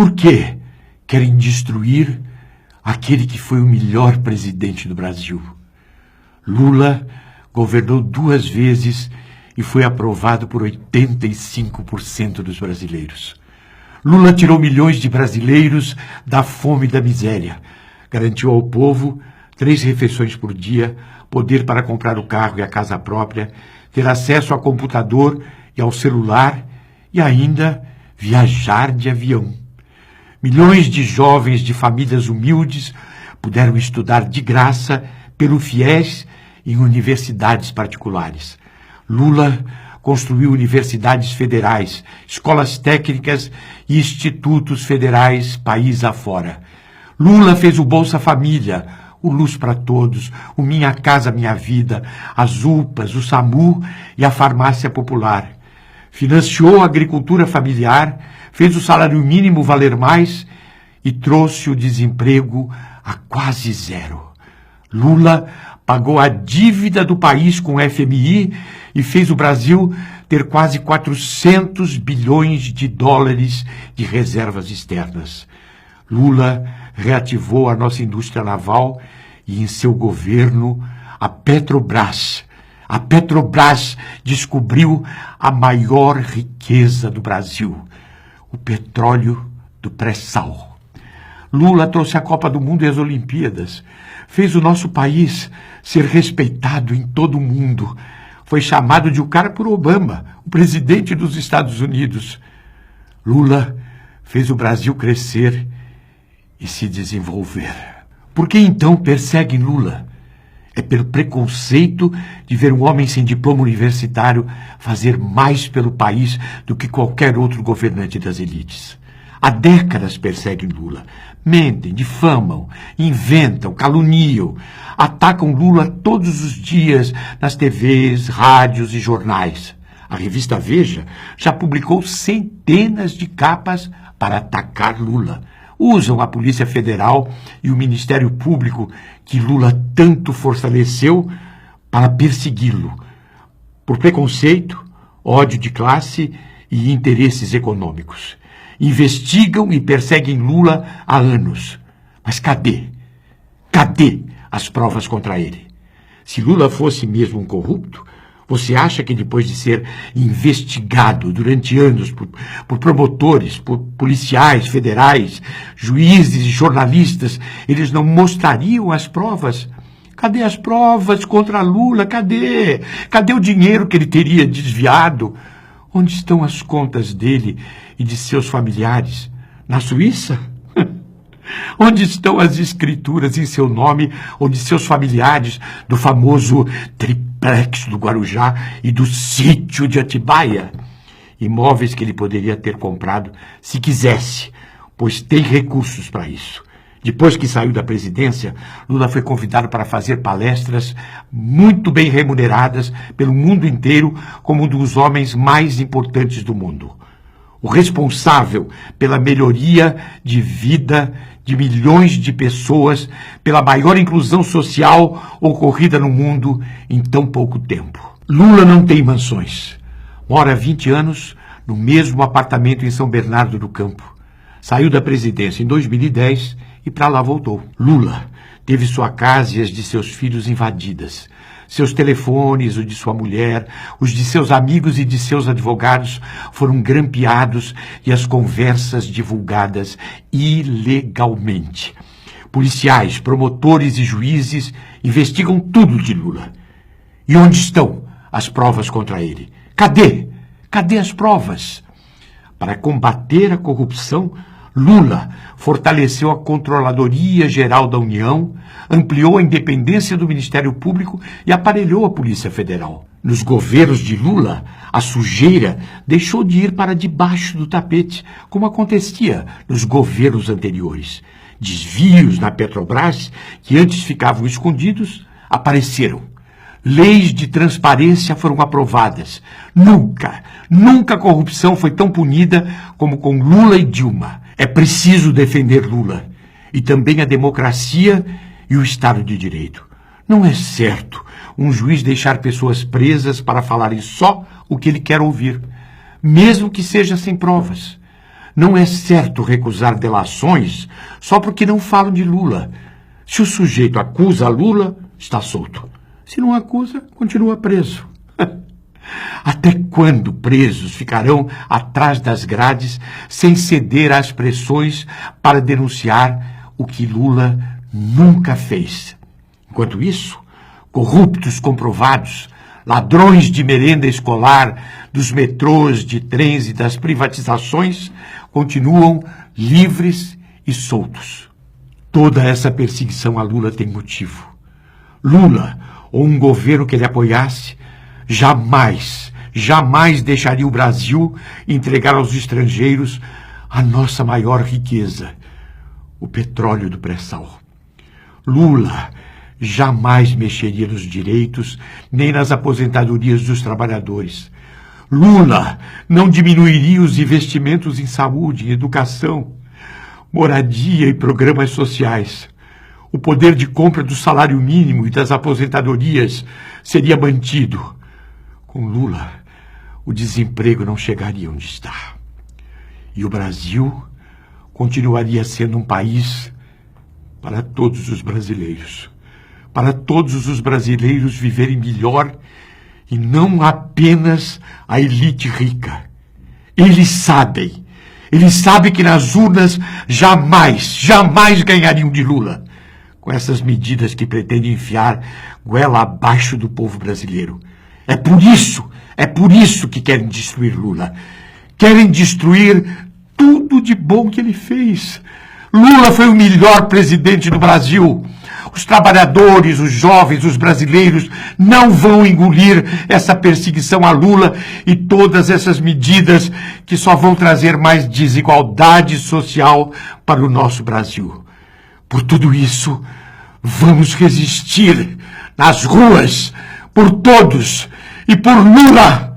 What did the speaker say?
Por quê querem destruir aquele que foi o melhor presidente do Brasil? Lula governou 2 vezes e foi aprovado por 85% dos brasileiros. Lula tirou milhões de brasileiros da fome e da miséria. Garantiu ao povo 3 refeições por dia, poder para comprar o carro e a casa própria, ter acesso a computador e ao celular e ainda viajar de avião. Milhões de jovens de famílias humildes puderam estudar de graça pelo FIES em universidades particulares. Lula construiu universidades federais, escolas técnicas e institutos federais país afora. Lula fez o Bolsa Família, o Luz para Todos, o Minha Casa Minha Vida, as UPAs, o SAMU e a Farmácia Popular. Financiou a agricultura familiar, fez o salário mínimo valer mais e trouxe o desemprego a quase 0. Lula pagou a dívida do país com o FMI e fez o Brasil ter quase 400 bilhões de dólares de reservas externas. Lula reativou a nossa indústria naval e, em seu governo, a Petrobras. A Petrobras descobriu a maior riqueza do Brasil, o petróleo do pré-sal. Lula trouxe a Copa do Mundo e as Olimpíadas. Fez o nosso país ser respeitado em todo o mundo. Foi chamado de o cara por Obama, o presidente dos Estados Unidos. Lula fez o Brasil crescer e se desenvolver. Por que então perseguem Lula? É pelo preconceito de ver um homem sem diploma universitário fazer mais pelo país do que qualquer outro governante das elites. Há décadas perseguem Lula. Mentem, difamam, inventam, caluniam. Atacam Lula todos os dias nas TVs, rádios e jornais. A revista Veja já publicou centenas de capas para atacar Lula. Usam a Polícia Federal e o Ministério Público, que Lula tanto fortaleceu, para persegui-lo, por preconceito, ódio de classe e interesses econômicos. Investigam e perseguem Lula há anos. Mas cadê? Cadê as provas contra ele? Se Lula fosse mesmo um corrupto, você acha que depois de ser investigado durante anos por promotores, por policiais federais, juízes e jornalistas, eles não mostrariam as provas? Cadê as provas contra Lula? Cadê? Cadê o dinheiro que ele teria desviado? Onde estão as contas dele e de seus familiares? Na Suíça? Onde estão as escrituras em seu nome ou de seus familiares do famoso triplex do Guarujá e do sítio de Atibaia? Imóveis que ele poderia ter comprado se quisesse, pois tem recursos para isso. Depois que saiu da presidência, Lula foi convidado para fazer palestras muito bem remuneradas pelo mundo inteiro como um dos homens mais importantes do mundo. O responsável pela melhoria de vida de milhões de pessoas, pela maior inclusão social ocorrida no mundo em tão pouco tempo. Lula não tem mansões. Mora há 20 anos no mesmo apartamento em São Bernardo do Campo. Saiu da presidência em 2010 e para lá voltou. Lula teve sua casa e as de seus filhos invadidas. Seus telefones, o de sua mulher, os de seus amigos e de seus advogados foram grampeados e as conversas divulgadas ilegalmente. Policiais, promotores e juízes investigam tudo de Lula. E onde estão as provas contra ele? Cadê? Cadê as provas? Para combater a corrupção, Lula fortaleceu a Controladoria Geral da União, ampliou a independência do Ministério Público e aparelhou a Polícia Federal. Nos governos de Lula, a sujeira deixou de ir para debaixo do tapete, como acontecia nos governos anteriores. Desvios na Petrobras, que antes ficavam escondidos, apareceram. Leis de transparência foram aprovadas. Nunca a corrupção foi tão punida como com Lula e Dilma. É preciso defender Lula e também a democracia e o Estado de Direito. Não é certo um juiz deixar pessoas presas para falarem só o que ele quer ouvir, mesmo que seja sem provas. Não é certo recusar delações só porque não falam de Lula. Se o sujeito acusa Lula, está solto. Se não acusa, continua preso. Até quando presos ficarão atrás das grades sem ceder às pressões para denunciar o que Lula nunca fez? Enquanto isso, corruptos comprovados, ladrões de merenda escolar, dos metrôs, de trens e das privatizações, continuam livres e soltos. Toda essa perseguição a Lula tem motivo. Lula, ou um governo que ele apoiasse, jamais deixaria o Brasil entregar aos estrangeiros a nossa maior riqueza, o petróleo do pré-sal. Lula jamais mexeria nos direitos nem nas aposentadorias dos trabalhadores. Lula não diminuiria os investimentos em saúde, em educação, moradia e programas sociais. O poder de compra do salário mínimo e das aposentadorias seria mantido. Com Lula, o desemprego não chegaria onde está. E o Brasil continuaria sendo um país para todos os brasileiros. Para todos os brasileiros viverem melhor e não apenas a elite rica. Eles sabem que nas urnas jamais ganhariam de Lula com essas medidas que pretendem enfiar goela abaixo do povo brasileiro. É por isso que querem destruir Lula. Querem destruir tudo de bom que ele fez. Lula foi o melhor presidente do Brasil. Os trabalhadores, os jovens, os brasileiros não vão engolir essa perseguição a Lula e todas essas medidas que só vão trazer mais desigualdade social para o nosso Brasil. Por tudo isso, vamos resistir nas ruas, por todos e por Lula!